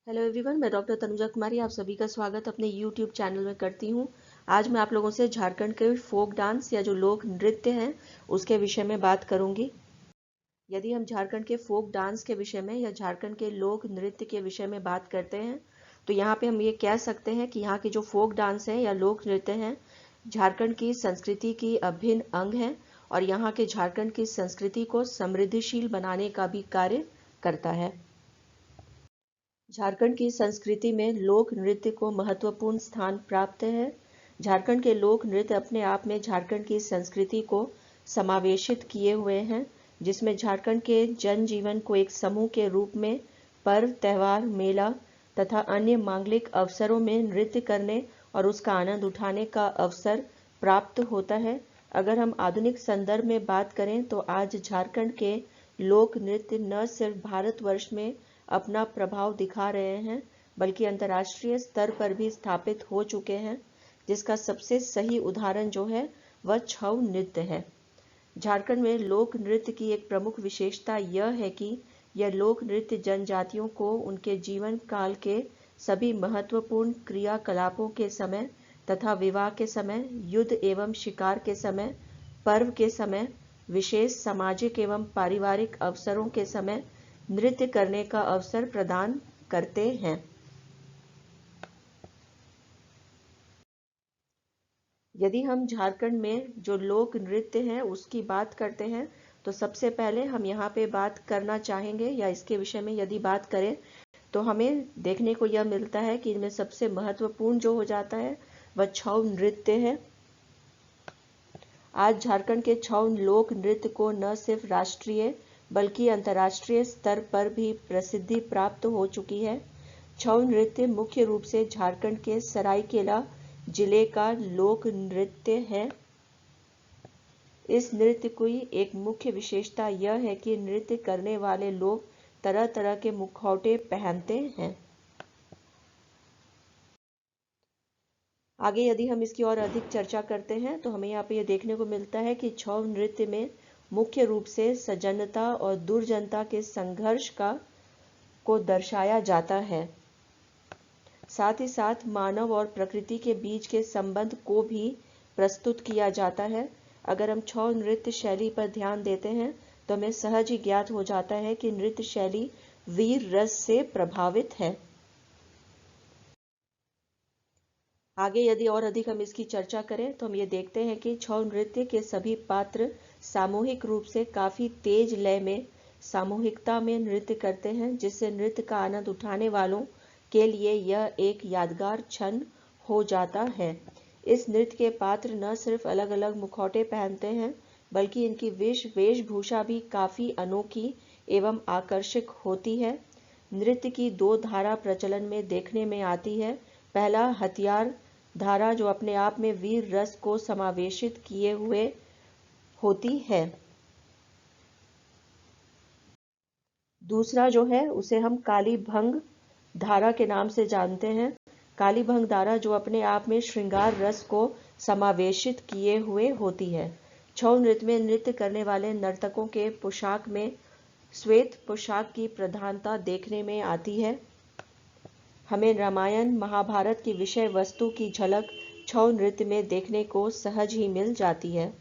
Hello everyone, मैं doctor Tanuja कुमारी आप सभी का स्वागत अपने यूट्यूब चैनल में करती हूँ। आज मैं आप लोगों से झारखंड के फोक डांस या जो लोक नृत्य हैं उसके विषय में बात करूंगी। यदि हम झारखंड के फोक डांस के विषय में या झारखंड के लोक नृत्य के विषय में बात करते हैं तो यहाँ पे हम ये कह सकते हैं कि यहाँ के जो फोक डांस है या लोक नृत्य हैं झारखंड की संस्कृति की अभिन्न अंग है और यहाँ के झारखंड की संस्कृति को समृद्धिशील बनाने का भी कार्य करता है। झारखंड की संस्कृति में लोक नृत्य को महत्वपूर्ण स्थान प्राप्त है। झारखंड के लोक नृत्य अपने आप में झारखंड की संस्कृति को समावेशित किए हुए हैं, जिसमें झारखंड के जनजीवन को एक समूह के रूप में पर्व, त्योहार, मेला तथा अन्य मांगलिक अवसरों में नृत्य करने और उसका आनंद उठाने का अवसर प्राप्त होता है। अगर हम आधुनिक संदर्भ में बात करें तो आज झारखंड के लोक नृत्य न सिर्फ भारतवर्ष में अपना प्रभाव दिखा रहे हैं बल्कि अंतर्राष्ट्रीय स्तर पर भी स्थापित हो चुके हैं, जिसका सबसे सही उदाहरण जो है वह छऊ नृत्य है। झारखंड में लोक नृत्य की एक प्रमुख विशेषता यह है कि यह लोक नृत्य जनजातियों को उनके जीवन काल के सभी महत्वपूर्ण क्रियाकलापों के समय तथा विवाह के समय, युद्ध एवं शिकार के समय, पर्व के समय, विशेष सामाजिक एवं पारिवारिक अवसरों के समय नृत्य करने का अवसर प्रदान करते हैं। यदि हम झारखंड में जो लोक नृत्य है उसकी बात करते हैं तो सबसे पहले हम यहाँ पे बात करना चाहेंगे या इसके विषय में यदि बात करें तो हमें देखने को यह मिलता है कि इनमें सबसे महत्वपूर्ण जो हो जाता है वह छऊ नृत्य है। आज झारखंड के छऊ लोक नृत्य को न सिर्फ राष्ट्रीय बल्कि अंतर्राष्ट्रीय स्तर पर भी प्रसिद्धि प्राप्त हो चुकी है। छऊ नृत्य मुख्य रूप से झारखंड के सरायकेला जिले का लोक नृत्य है। इस नृत्य की एक मुख्य विशेषता यह है कि नृत्य करने वाले लोग तरह तरह के मुखौटे पहनते हैं। आगे यदि हम इसकी और अधिक चर्चा करते हैं तो हमें यहाँ पे ये देखने को मिलता है कि छऊ नृत्य में मुख्य रूप से सजनता और दुर्जनता के संघर्ष को दर्शाया जाता है। साथ ही साथ मानव और प्रकृति के बीच के संबंध को भी प्रस्तुत किया जाता है। अगर हम छऊ नृत्य शैली पर ध्यान देते हैं तो हमें सहज ही ज्ञात हो जाता है कि नृत्य शैली वीर रस से प्रभावित है। आगे यदि और अधिक हम इसकी चर्चा करें तो हम ये देखते हैं कि छऊ नृत्य के सभी पात्र सामूहिक रूप से काफी तेज लय में सामूहिकता में नृत्य करते हैं, जिससे नृत्य का आनंद उठाने वालों के लिए यह एक यादगार क्षण हो जाता है। इस नृत्य के पात्र न सिर्फ अलग अलग मुखौटे पहनते हैं बल्कि इनकी वेशभूषा भी काफी अनोखी एवं आकर्षक होती है। नृत्य की दो धारा प्रचलन में देखने में आती है। पहला हथियार धारा जो अपने आप में वीर रस को समावेशित किए हुए होती है। दूसरा जो है उसे हम काली भंग धारा के नाम से जानते हैं। काली भंग धारा जो अपने आप में श्रृंगार रस को समावेशित किए हुए होती है। छऊ नृत्य में नृत्य करने वाले नर्तकों के पोशाक में श्वेत पोशाक की प्रधानता देखने में आती है। हमें रामायण महाभारत की विषय वस्तु की झलक छऊ नृत्य में देखने को सहज ही मिल जाती है।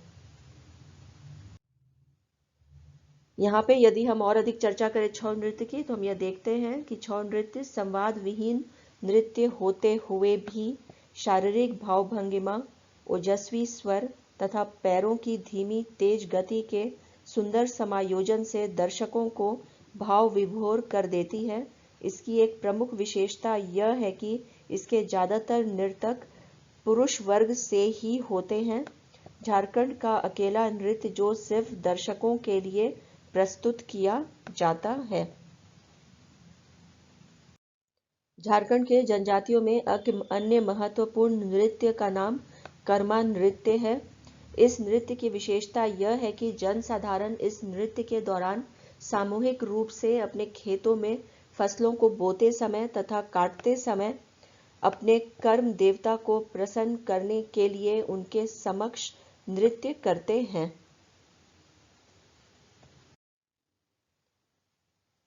यहाँ पे यदि हम और अधिक चर्चा करें छऊ नृत्य की तो हम यह देखते हैं कि छऊ नृत्य संवाद विहीन नृत्य होते हुए भी शारीरिक भावभंगिमा, ओजस्वी स्वर तथा पैरों की धीमी तेज गति के सुंदर समायोजन से दर्शकों को भाव विभोर कर देती है। इसकी एक प्रमुख विशेषता यह है कि इसके ज्यादातर नर्तक पुरुष वर्ग से ही होते हैं। झारखंड का अकेला नृत्य जो सिर्फ दर्शकों के लिए प्रस्तुत किया जाता है। झारखंड के जनजातियों में अन्य महत्वपूर्ण नृत्य का नाम कर्मा नृत्य है। इस नृत्य की विशेषता यह है कि जनसाधारण इस नृत्य के दौरान सामूहिक रूप से अपने खेतों में फसलों को बोते समय तथा काटते समय अपने कर्म देवता को प्रसन्न करने के लिए उनके समक्ष नृत्य करते हैं।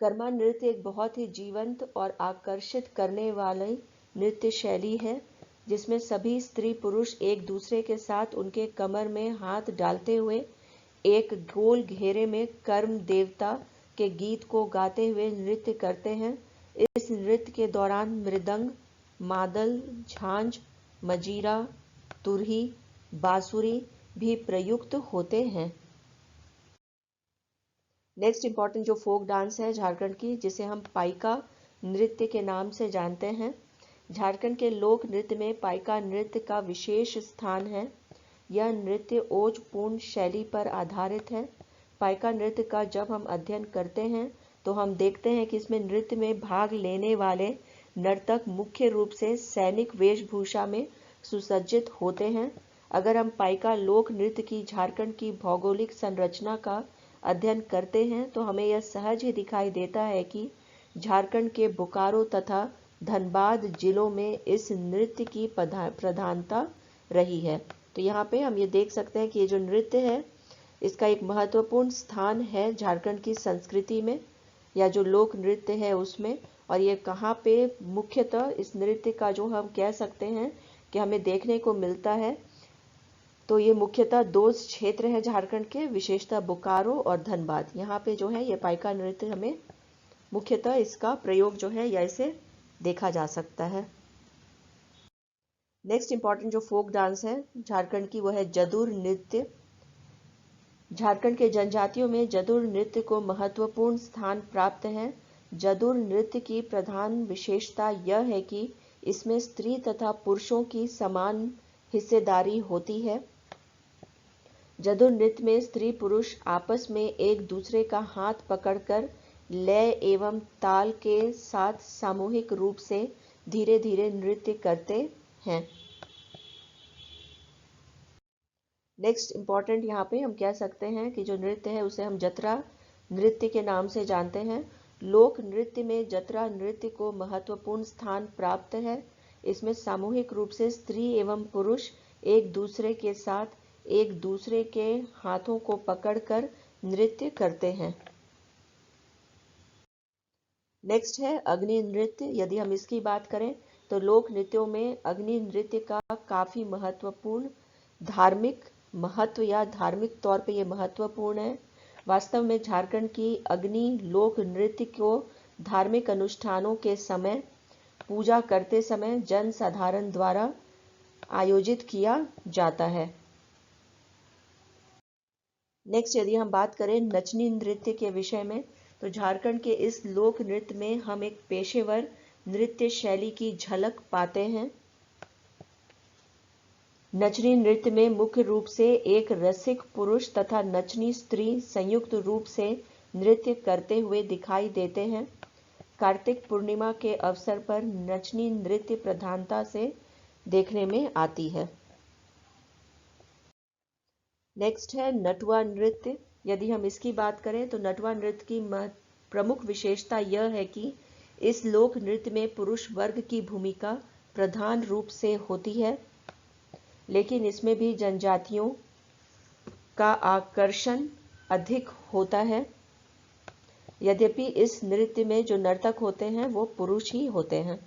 कर्मा नृत्य एक बहुत ही जीवंत और आकर्षित करने वाली नृत्य शैली है जिसमें सभी स्त्री पुरुष एक दूसरे के साथ उनके कमर में हाथ डालते हुए एक गोल घेरे में कर्म देवता के गीत को गाते हुए नृत्य करते हैं। इस नृत्य के दौरान मृदंग, मादल, झांझ, मजीरा, तुरही, बांसुरी भी प्रयुक्त होते हैं। नेक्स्ट इंपॉर्टेंट जो फोक डांस है झारखंड की, जिसे हम पाइका नृत्य के नाम से जानते हैं। झारखंड के लोक नृत्य में पाइका नृत्य का विशेष स्थान है। यह नृत्य ओजपूर्ण शैली पर आधारित है। पाइका नृत्य का जब हम अध्ययन करते हैं तो हम देखते हैं कि इसमें नृत्य में भाग लेने वाले नर्तक मुख्य रूप से सैनिक वेशभूषा में सुसज्जित होते हैं। अगर हम पाइका लोक नृत्य की झारखंड की भौगोलिक संरचना का अध्ययन करते हैं तो हमें यह सहज ही दिखाई देता है कि झारखंड के बोकारो तथा धनबाद जिलों में इस नृत्य की प्रधानता रही है। तो यहाँ पे हम ये देख सकते हैं कि ये जो नृत्य है इसका एक महत्वपूर्ण स्थान है झारखंड की संस्कृति में या जो लोक नृत्य है उसमें। और ये कहाँ पे मुख्यतः इस नृत्य का जो हम कह सकते हैं कि हमें देखने को मिलता है, तो ये मुख्यतः दो क्षेत्र हैं झारखंड के, विशेषतः बोकारो और धनबाद। यहाँ पे जो है ये पाइका नृत्य हमें मुख्यतः इसका प्रयोग जो है या इसे देखा जा सकता है। नेक्स्ट इंपॉर्टेंट जो फोक डांस है झारखंड की वो है जदुर नृत्य। झारखंड के जनजातियों में जदुर नृत्य को महत्वपूर्ण स्थान प्राप्त है। जदुर नृत्य की प्रधान विशेषता यह है कि इसमें स्त्री तथा पुरुषों की समान हिस्सेदारी होती है। जदुर नृत्य में स्त्री पुरुष आपस में एक दूसरे का हाथ पकड़कर लय एवं ताल के साथ सामूहिक रूप से धीरे धीरे नृत्य करते हैं। नेक्स्ट इंपॉर्टेंट यहाँ पे हम कह सकते हैं कि जो नृत्य है उसे हम जतरा नृत्य के नाम से जानते हैं। लोक नृत्य में जतरा नृत्य को महत्वपूर्ण स्थान प्राप्त है। इसमें सामूहिक रूप से स्त्री एवं पुरुष एक दूसरे के साथ एक दूसरे के हाथों को पकड़कर नृत्य करते हैं। नेक्स्ट है अग्नि नृत्य। यदि हम इसकी बात करें तो लोक नृत्यों में अग्नि नृत्य का काफी महत्वपूर्ण धार्मिक महत्व या धार्मिक तौर पे ये महत्वपूर्ण है। वास्तव में झारखंड की अग्नि लोक नृत्य को धार्मिक अनुष्ठानों के समय, पूजा करते समय जन साधारण द्वारा आयोजित किया जाता है। नेक्स्ट यदि हम बात करें नचनी नृत्य के विषय में तो झारखंड के इस लोक नृत्य में हम एक पेशेवर नृत्य शैली की झलक पाते हैं। नचनी नृत्य में मुख्य रूप से एक रसिक पुरुष तथा नचनी स्त्री संयुक्त रूप से नृत्य करते हुए दिखाई देते हैं। कार्तिक पूर्णिमा के अवसर पर नचनी नृत्य प्रधानता से देखने में आती है। नेक्स्ट है नटुआ नृत्य। यदि हम इसकी बात करें तो नटुआ नृत्य की प्रमुख विशेषता यह है कि इस लोक नृत्य में पुरुष वर्ग की भूमिका प्रधान रूप से होती है, लेकिन इसमें भी जनजातियों का आकर्षण अधिक होता है। यद्यपि इस नृत्य में जो नर्तक होते हैं वो पुरुष ही होते हैं।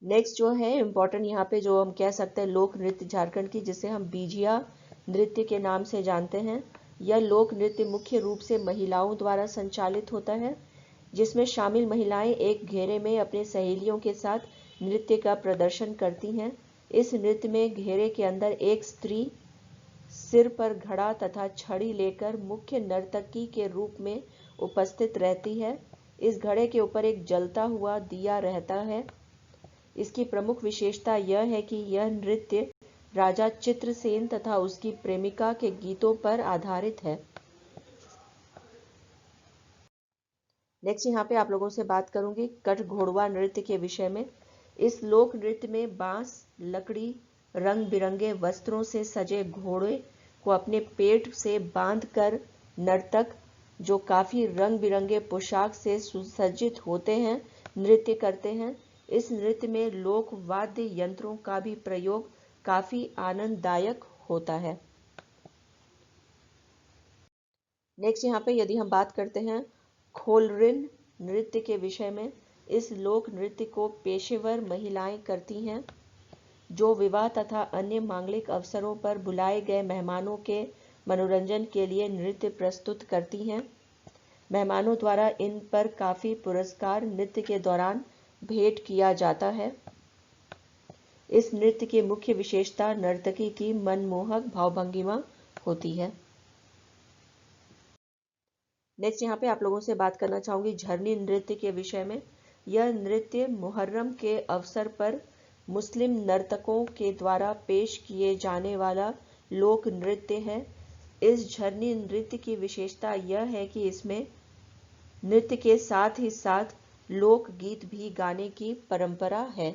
नेक्स्ट जो है इम्पोर्टेंट यहाँ पे जो हम कह सकते हैं लोक नृत्य झारखंड की, जिसे हम बीजिया नृत्य के नाम से जानते हैं। यह लोक नृत्य मुख्य रूप से महिलाओं द्वारा संचालित होता है, जिसमें शामिल महिलाएं एक घेरे में अपने सहेलियों के साथ नृत्य का प्रदर्शन करती हैं। इस नृत्य में घेरे के अंदर एक स्त्री सिर पर घड़ा तथा छड़ी लेकर मुख्य नर्तकी के रूप में उपस्थित रहती है। इस घड़े के ऊपर एक जलता हुआ दिया रहता है। इसकी प्रमुख विशेषता यह है कि यह नृत्य राजा चित्रसेन तथा उसकी प्रेमिका के गीतों पर आधारित है। नेक्स्ट यहाँ पे आप लोगों से बात करूंगी कठघोड़वा नृत्य के विषय में। इस लोक नृत्य में बांस, लकड़ी, रंग बिरंगे वस्त्रों से सजे घोड़े को अपने पेट से बांधकर नर्तक, जो काफी रंग बिरंगे पोशाक से सुसज्जित होते हैं, नृत्य करते हैं। इस नृत्य में लोक वाद्य यंत्रों का भी प्रयोग काफी आनंददायक होता है। नेक्स्ट यहाँ पे यदि हम बात करते हैं खोलरिन नृत्य के विषय में, इस लोक नृत्य को पेशेवर महिलाएं करती हैं जो विवाह तथा अन्य मांगलिक अवसरों पर बुलाए गए मेहमानों के मनोरंजन के लिए नृत्य प्रस्तुत करती हैं। मेहमानों द्वारा इन पर काफी पुरस्कार नृत्य के दौरान भेंट किया जाता है। इस नृत्य की मुख्य विशेषता नर्तकी की मनमोहक भावभंगिमा होती है। नेक्स्ट यहाँ पे आप लोगों से बात करना चाहूंगी झरनी नृत्य के विषय में। यह नृत्य मुहर्रम के अवसर पर मुस्लिम नर्तकों के द्वारा पेश किए जाने वाला लोक नृत्य है। इस झरनी नृत्य की विशेषता यह है कि इसमें नृत्य के साथ ही साथ लोक गीत भी गाने की परंपरा है।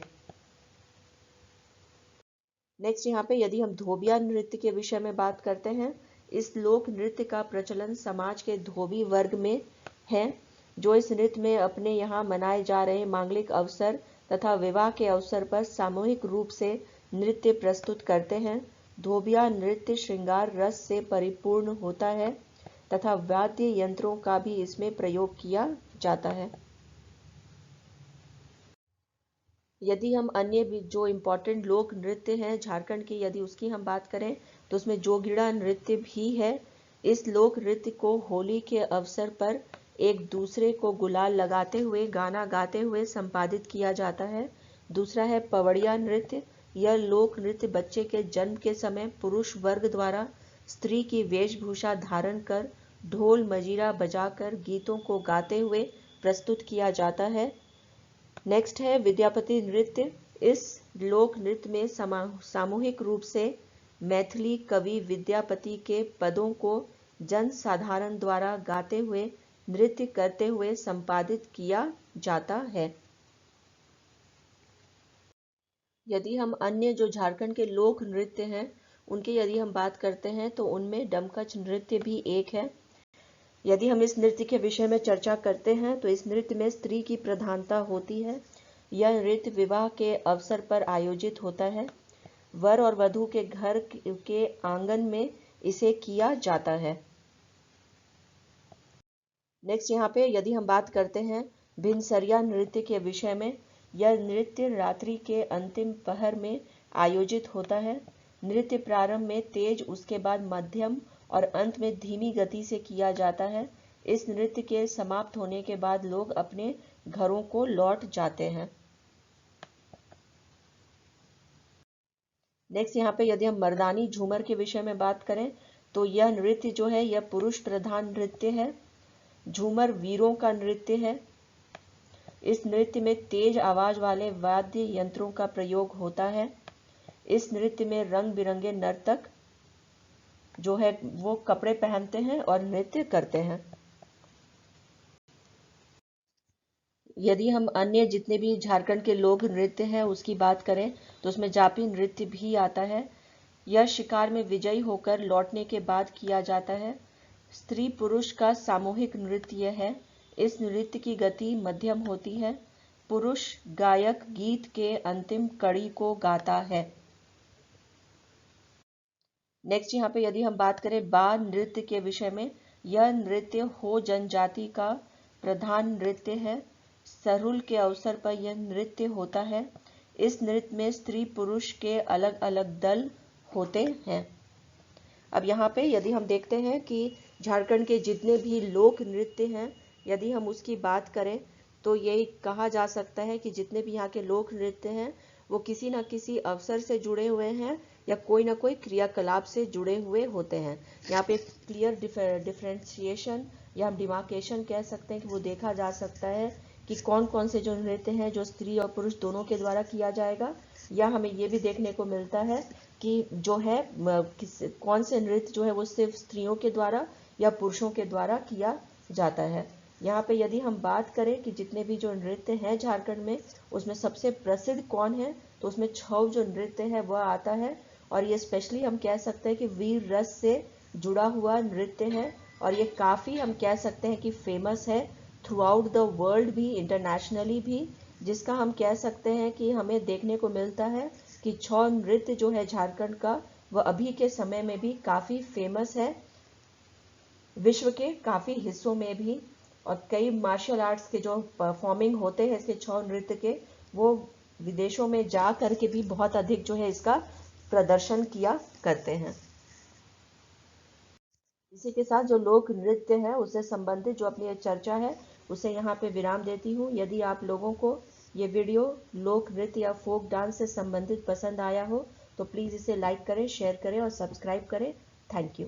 नेक्स्ट यहाँ पे यदि हम धोबिया नृत्य के विषय में बात करते हैं, इस लोक नृत्य का प्रचलन समाज के धोबी वर्ग में है, जो इस नृत्य में अपने यहाँ मनाए जा रहे मांगलिक अवसर तथा विवाह के अवसर पर सामूहिक रूप से नृत्य प्रस्तुत करते हैं। धोबिया नृत्य श्रृंगार रस से परिपूर्ण होता है तथा वाद्य यंत्रों का भी इसमें प्रयोग किया जाता है। यदि हम अन्य भी जो इम्पोर्टेंट लोक नृत्य हैं झारखंड के, यदि उसकी हम बात करें तो उसमें जोगिड़ा नृत्य भी है। इस लोक नृत्य को होली के अवसर पर एक दूसरे को गुलाल लगाते हुए गाना गाते हुए संपादित किया जाता है। दूसरा है पवड़िया नृत्य। यह लोक नृत्य बच्चे के जन्म के समय पुरुष वर्ग द्वारा स्त्री की वेशभूषा धारण कर ढोल मजीरा बजाकर गीतों को गाते हुए प्रस्तुत किया जाता है। नेक्स्ट है विद्यापति नृत्य। इस लोक नृत्य में सामूहिक रूप से मैथिली कवि विद्यापति के पदों को जन साधारण द्वारा गाते हुए नृत्य करते हुए संपादित किया जाता है। यदि हम अन्य जो झारखंड के लोक नृत्य हैं उनके यदि हम बात करते हैं तो उनमें डमकच नृत्य भी एक है। यदि हम इस नृत्य के विषय में चर्चा करते हैं तो इस नृत्य में स्त्री की प्रधानता होती है। यह नृत्य विवाह के अवसर पर आयोजित होता है। वर और वधू के घर के आंगन में इसे किया जाता है। नेक्स्ट यहाँ पे यदि हम बात करते हैं भिनसरिया नृत्य के विषय में, यह नृत्य रात्रि के अंतिम पहर में आयोजित होता है। नृत्य प्रारंभ में तेज, उसके बाद मध्यम और अंत में धीमी गति से किया जाता है। इस नृत्य के समाप्त होने के बाद लोग अपने घरों को लौट जाते हैं। नेक्स्ट यहाँ पे यदि हम मर्दानी झूमर के विषय में बात करें तो यह नृत्य जो है यह पुरुष प्रधान नृत्य है। झूमर वीरों का नृत्य है। इस नृत्य में तेज आवाज वाले वाद्य यंत्रों का प्रयोग होता है। इस नृत्य में रंग बिरंगे नर्तक जो है वो कपड़े पहनते हैं और नृत्य करते हैं। यदि हम अन्य जितने भी झारखंड के लोक नृत्य हैं उसकी बात करें तो उसमें जापी नृत्य भी आता है। यह शिकार में विजयी होकर लौटने के बाद किया जाता है। स्त्री पुरुष का सामूहिक नृत्य है। इस नृत्य की गति मध्यम होती है। पुरुष गायक गीत के अंतिम कड़ी को गाता है। नेक्स्ट यहाँ पे यदि हम बात करें बा नृत्य के विषय में, यह नृत्य हो जनजाति का प्रधान नृत्य है। सरुल के अवसर पर यह नृत्य होता है। इस नृत्य में स्त्री पुरुष के अलग अलग दल होते हैं। अब यहाँ पे यदि हम देखते हैं कि झारखंड के जितने भी लोक नृत्य हैं, यदि हम उसकी बात करें तो यही कहा जा सकता है कि जितने भी यहाँ के लोक नृत्य हैं वो किसी न किसी अवसर से जुड़े हुए हैं या कोई ना कोई क्रियाकलाप से जुड़े हुए होते हैं। यहाँ पे क्लियर डिफरेंशिएशन या हम डिमार्केशन कह सकते हैं कि वो देखा जा सकता है कि कौन कौन से जो नृत्य हैं जो स्त्री और पुरुष दोनों के द्वारा किया जाएगा, या हमें ये भी देखने को मिलता है कि जो है कौन से नृत्य जो है वो सिर्फ स्त्रियों के द्वारा या पुरुषों के द्वारा किया जाता है। यहाँ पे यदि हम बात करें कि जितने भी जो नृत्य हैं झारखंड में उसमें सबसे प्रसिद्ध कौन है तो उसमें छऊ जो नृत्य है वह आता है, और ये स्पेशली हम कह सकते हैं कि वीर रस से जुड़ा हुआ नृत्य है और ये काफ़ी हम कह सकते हैं कि फेमस है थ्रू आउट द वर्ल्ड भी, इंटरनेशनली भी, जिसका हम कह सकते हैं कि हमें देखने को मिलता है कि छऊ नृत्य जो है झारखंड का वह अभी के समय में भी काफ़ी फेमस है। विश्व के काफ़ी हिस्सों में भी, और कई मार्शल आर्ट्स के जो परफॉर्मिंग होते हैं इसके छौ नृत्य के, वो विदेशों में जा करके भी बहुत अधिक जो है इसका प्रदर्शन किया करते हैं। इसी के साथ जो लोक नृत्य है उससे संबंधित जो अपनी चर्चा है उसे यहाँ पे विराम देती हूँ। यदि आप लोगों को ये वीडियो लोक नृत्य या फोक डांस से संबंधित पसंद आया हो तो प्लीज़ इसे लाइक करें, शेयर करें और सब्सक्राइब करें। Thank you.